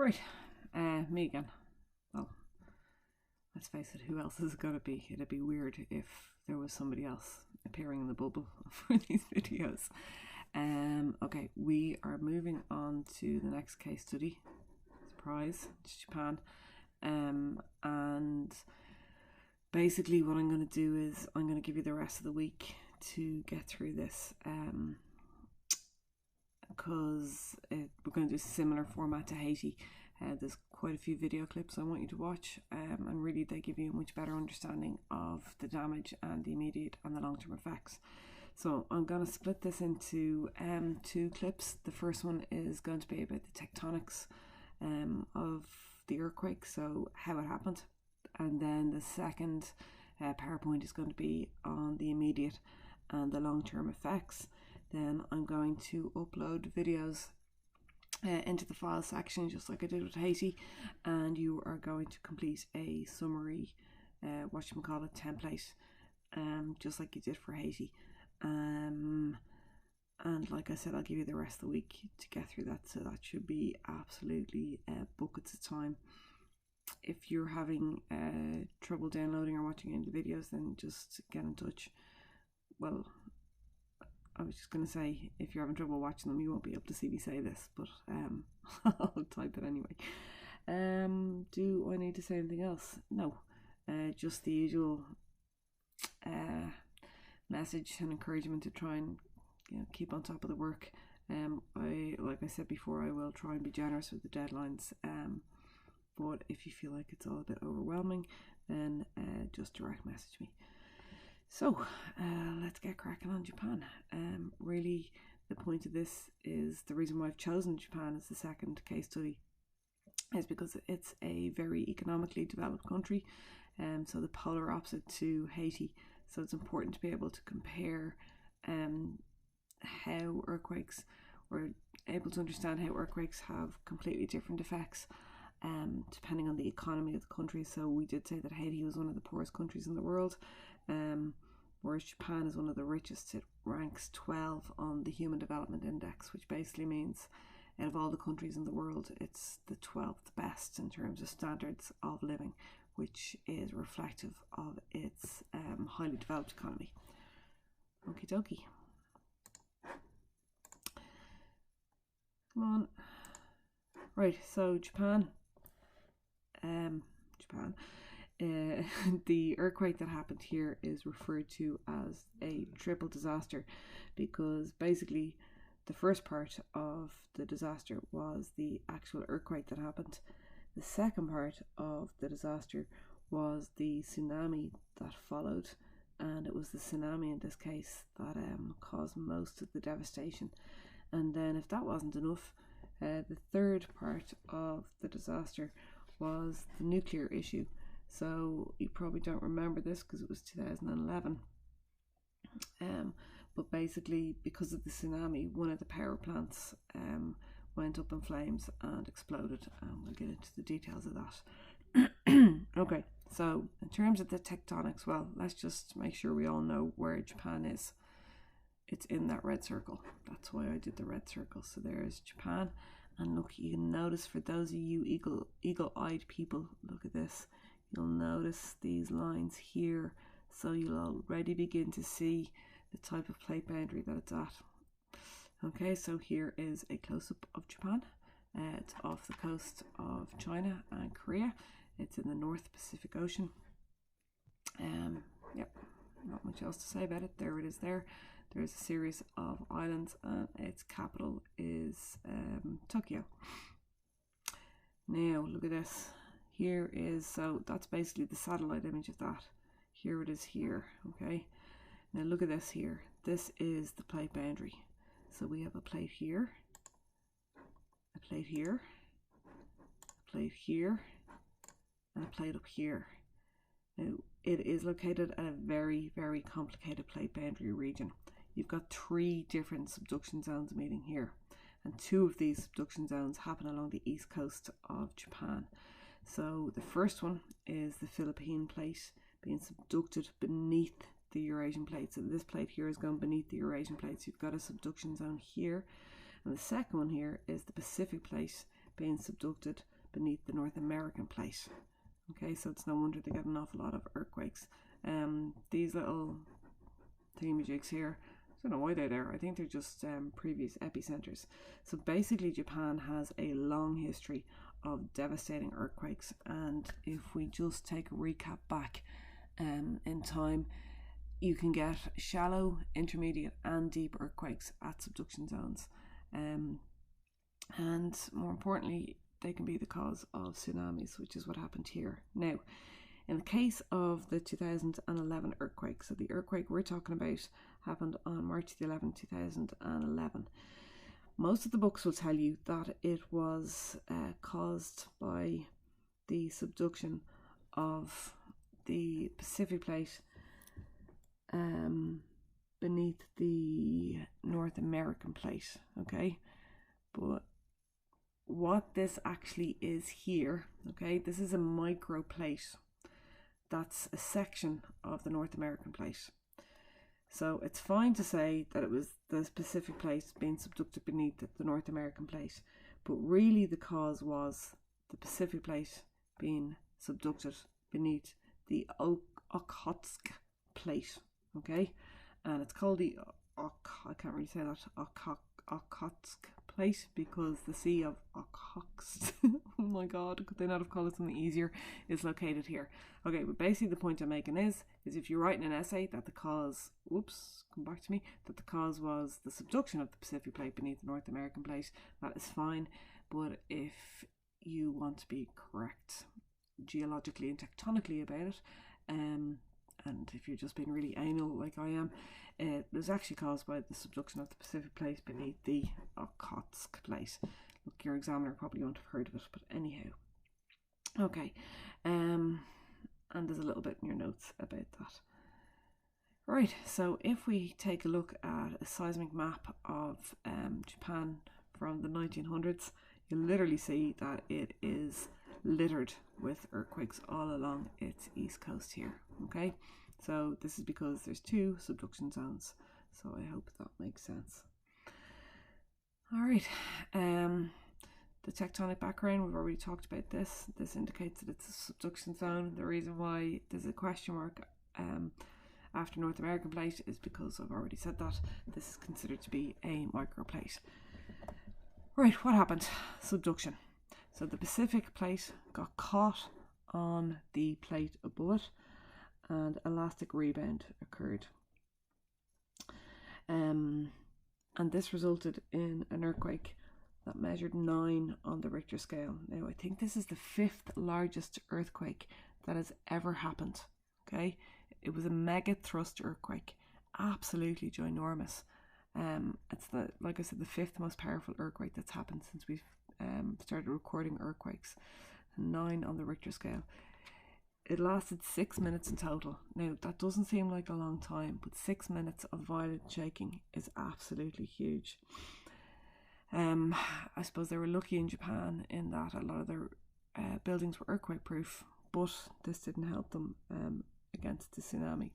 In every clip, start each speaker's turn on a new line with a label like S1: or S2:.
S1: Right, me again. Well, let's face it, who else is it going to be? It'd be weird if there was somebody else appearing in the bubble for these videos. Okay, we are moving on to the next case study. Surprise, it's Japan. And basically what I'm going to do is I'm going to give you the rest of the week to get through this. Because we're going to do a similar format to Haiti. There's quite a few video clips I want you to watch, and really they give you a much better understanding of the damage and the immediate and the long-term effects. So I'm going to split this into two clips. The first one is going to be about the tectonics of the earthquake, so how it happened, and then the second PowerPoint is going to be on the immediate and the long-term effects. Then I'm going to upload videos into the file section just like I did with Haiti, and you are going to complete a summary template just like you did for Haiti, and like I said, I'll give you the rest of the week to get through that, so that should be absolutely buckets of time. If you're having trouble downloading or watching any of the videos, then just get in touch. Well, I was just going to say, if you're having trouble watching them, you won't be able to see me say this, but I'll type it anyway. Do I need to say anything else? No. Just the usual message and encouragement to try and keep on top of the work. Like I said before, I will try and be generous with the deadlines. But if you feel like it's all a bit overwhelming, then just direct message me. So let's get cracking on Japan. Really, the point of this is the reason why I've chosen Japan as the second case study is because it's a very economically developed country, so the polar opposite to Haiti. So it's important to be able to compare how earthquakes, or able to understand how earthquakes have completely different effects depending on the economy of the country. So we did say that Haiti was one of the poorest countries in the world, whereas Japan is one of the richest. It ranks 12 on the Human Development Index, which basically means out of all the countries in the world, it's the 12th best in terms of standards of living, which is reflective of its highly developed economy. Okie dokie. Come on. Right, so Japan. The earthquake that happened here is referred to as a triple disaster, because basically the first part of the disaster was the actual earthquake that happened. The second part of the disaster was the tsunami that followed, and it was the tsunami in this case that caused most of the devastation. And then if that wasn't enough, the third part of the disaster was the nuclear issue. So you probably don't remember this because it was 2011. But basically, because of the tsunami, one of the power plants went up in flames and exploded, and we'll get into the details of that. Okay, so in terms of the tectonics, well, let's just make sure we all know where Japan is. It's in that red circle. That's why I did the red circle. So there's Japan. And look, you can notice, for those of you eagle-eyed people, look at this. You'll notice these lines here. So you'll already begin to see the type of plate boundary that it's at. Okay, so here is a close-up of Japan. It's off the coast of China and Korea. It's in the North Pacific Ocean. Yep, not much else to say about it. There it is there. There's a series of islands, and its capital is Tokyo. Now, look at this. Here is, so that's basically the satellite image of that. Here it is here, okay? Now look at this here. This is the plate boundary. So we have a plate here, a plate here, a plate here, and a plate up here. Now, it is located at a very, very complicated plate boundary region. You've got 3 different subduction zones meeting here, and 2 of these subduction zones happen along the east coast of Japan. So the first one is the Philippine plate being subducted beneath the Eurasian plate. So this plate here is going beneath the Eurasian plate, so you've got a subduction zone here. And the second one here is the Pacific plate being subducted beneath the North American plate. Okay, so it's no wonder they get an awful lot of earthquakes. These little thingamajigs here, I don't know why they're there. I think they're just previous epicenters. So basically Japan has a long history of devastating earthquakes, and if we just take a recap back in time, you can get shallow, intermediate and deep earthquakes at subduction zones, and more importantly they can be the cause of tsunamis, which is what happened here. Now, in the case of the 2011 earthquake, so the earthquake we're talking about happened on March the 11th, 2011. Most of the books will tell you that it was caused by the subduction of the Pacific plate beneath the North American plate, okay? But what this actually is here, okay, this is a microplate. That's a section of the North American plate. So it's fine to say that it was the Pacific plate being subducted beneath the North American plate, but really the cause was the Pacific plate being subducted beneath the Okhotsk plate, okay? And it's called the I can't really say that, Okhotsk plate, because the Sea of Okhotsk, oh my god, could they not have called it something easier, is located here. Okay, but basically the point I'm making is if you're writing an essay that the cause, that the cause was the subduction of the Pacific plate beneath the North American plate, that is fine. But if you want to be correct geologically and tectonically about it, and if you're just being really anal like I am, it was actually caused by the subduction of the Pacific plate beneath the Okhotsk plate. Look, your examiner probably won't have heard of it, but anyhow. Okay, and there's a little bit in your notes about that. Right, so if we take a look at a seismic map of Japan from the 1900s, you'll literally see that it is littered with earthquakes all along its east coast here, okay? So this is because there's two subduction zones, so I hope that makes sense. All right, the tectonic background, we've already talked about this. This indicates that it's a subduction zone. The reason why there's a question mark after North American plate is because I've already said that this is considered to be a microplate. Right, what happened? Subduction. So the Pacific plate got caught on the plate above it, and elastic rebound occurred. And this resulted in an earthquake that measured 9 on the Richter scale. Now, I think this is the 5th largest earthquake that has ever happened, okay? It was a mega thrust earthquake, absolutely ginormous. It's like I said, the 5th most powerful earthquake that's happened since we've started recording earthquakes. 9 on the Richter scale. It lasted 6 minutes in total. Now, that doesn't seem like a long time, but 6 minutes of violent shaking is absolutely huge. I suppose they were lucky in Japan in that a lot of their buildings were earthquake proof, but this didn't help them against the tsunami.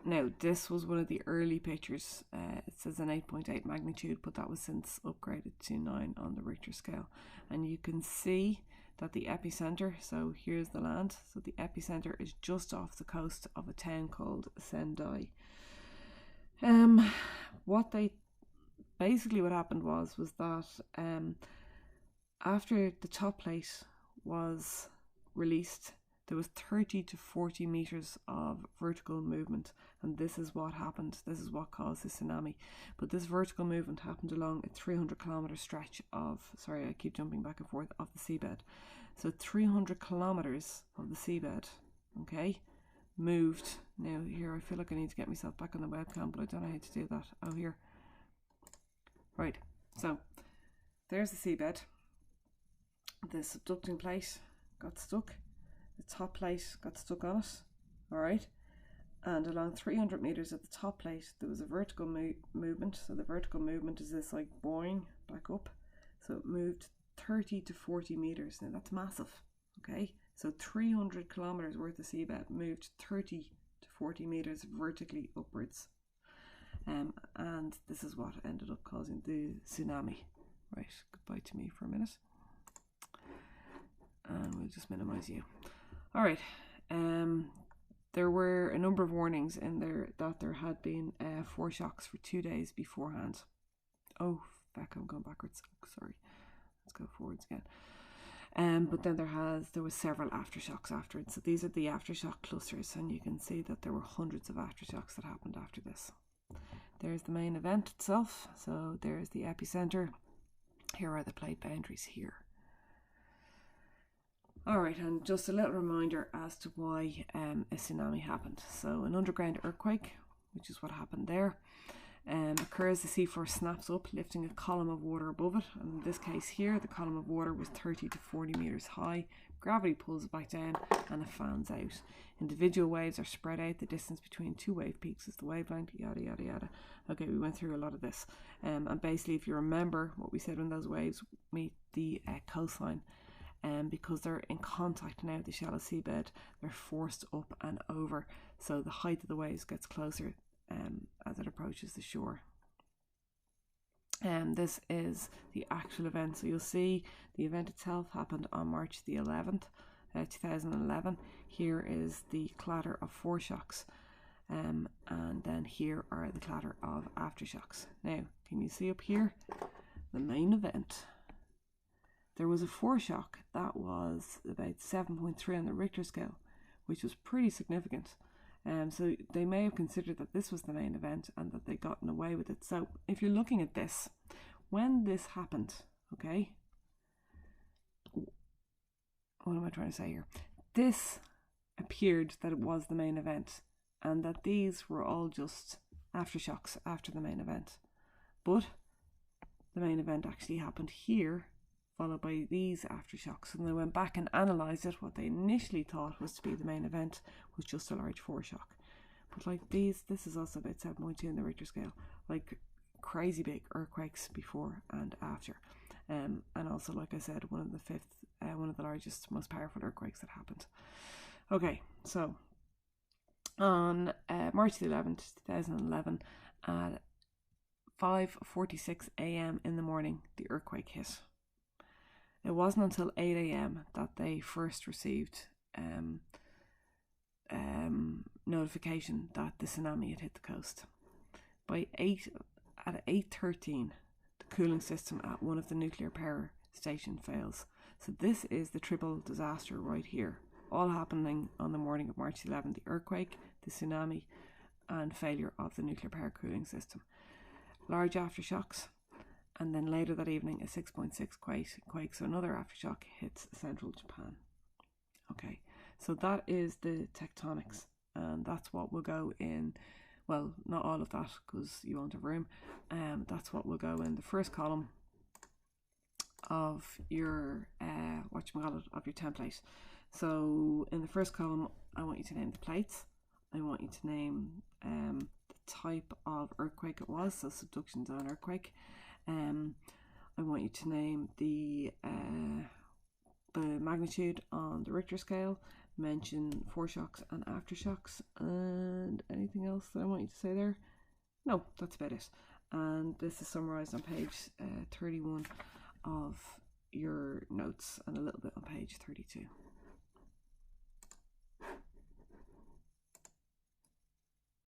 S1: Now, this was one of the early pictures. It says an 8.8 magnitude, but that was since upgraded to 9 on the Richter scale. And you can see that the epicenter, so here's the land, so the epicenter is just off the coast of a town called Sendai. What happened was that after the top plate was released, there was 30 to 40 meters of vertical movement, and this is what happened. This is what caused the tsunami. But this vertical movement happened along a 300-kilometer stretch of, sorry, I keep jumping back and forth, of the seabed. So 300 kilometers of the seabed, okay, moved. Now here, I feel like I need to get myself back on the webcam, but I don't know how to do that. Oh, here. Right, so there's the seabed. The subducting plate got stuck. The top plate got stuck on it, all right, and along 300 meters at the top plate there was a vertical movement. So the vertical movement is this like boing back up, so it moved 30 to 40 meters. Now that's massive, okay? So 300 kilometers worth of seabed moved 30 to 40 meters vertically upwards, and this is what ended up causing the tsunami. Right, goodbye to me for a minute. And we'll just minimize you. All right. There were a number of warnings in there that there had been foreshocks for 2 days beforehand. Oh, back, I'm going backwards. Oh, sorry. Let's go forwards again. But then there was several aftershocks afterwards. So these are the aftershock clusters, and you can see that there were hundreds of aftershocks that happened after this. There's the main event itself. So there's the epicenter. Here are the plate boundaries here. Alright, and just a little reminder as to why a tsunami happened. So an underground earthquake, which is what happened there, occurs. The seafloor snaps up, lifting a column of water above it. And in this case here, the column of water was 30 to 40 meters high. Gravity pulls it back down and it fans out. Individual waves are spread out. The distance between two wave peaks is the wavelength, yada yada yada. Okay, we went through a lot of this. And basically, if you remember what we said when those waves meet the coastline, because they're in contact now with the shallow seabed, they're forced up and over. So the height of the waves gets closer as it approaches the shore. This is the actual event. So you'll see the event itself happened on March the 11th, 2011. Here is the clatter of foreshocks. And then here are the clatter of aftershocks. Now, can you see up here? The main event. There was a foreshock that was about 7.3 on the Richter scale, which was pretty significant. So they may have considered that this was the main event and that they'd gotten away with it. So if you're looking at this, when this happened, okay, what am I trying to say here? This appeared that it was the main event and that these were all just aftershocks after the main event. But the main event actually happened here, followed by these aftershocks. And they went back and analysed it. What they initially thought was to be the main event was just a large foreshock. But like this is also about 7.2 in the Richter scale. Like crazy big earthquakes before and after. And also, like I said, one of the largest, most powerful earthquakes that happened. Okay, so on March the 11th, 2011, at 5:46 a.m. in the morning, the earthquake hit. It wasn't until 8 a.m. that they first received notification that the tsunami had hit the coast. At 8:13, the cooling system at one of the nuclear power station fails. So this is the triple disaster right here, all happening on the morning of March 11th: the earthquake, the tsunami, and failure of the nuclear power cooling system. Large aftershocks. And then later that evening, a 6.6 quake, so another aftershock hits central Japan. Okay, so that is the tectonics, and that's what will go in, well, not all of that, because you won't have room. That's what will go in the first column of your, of your template. So in the first column, I want you to name the plates. I want you to name the type of earthquake it was, so subduction zone earthquake. I want you to name the magnitude on the Richter scale, mention foreshocks and aftershocks, and anything else that I want you to say there? No, that's about it. And this is summarised on page 31 of your notes and a little bit on page 32.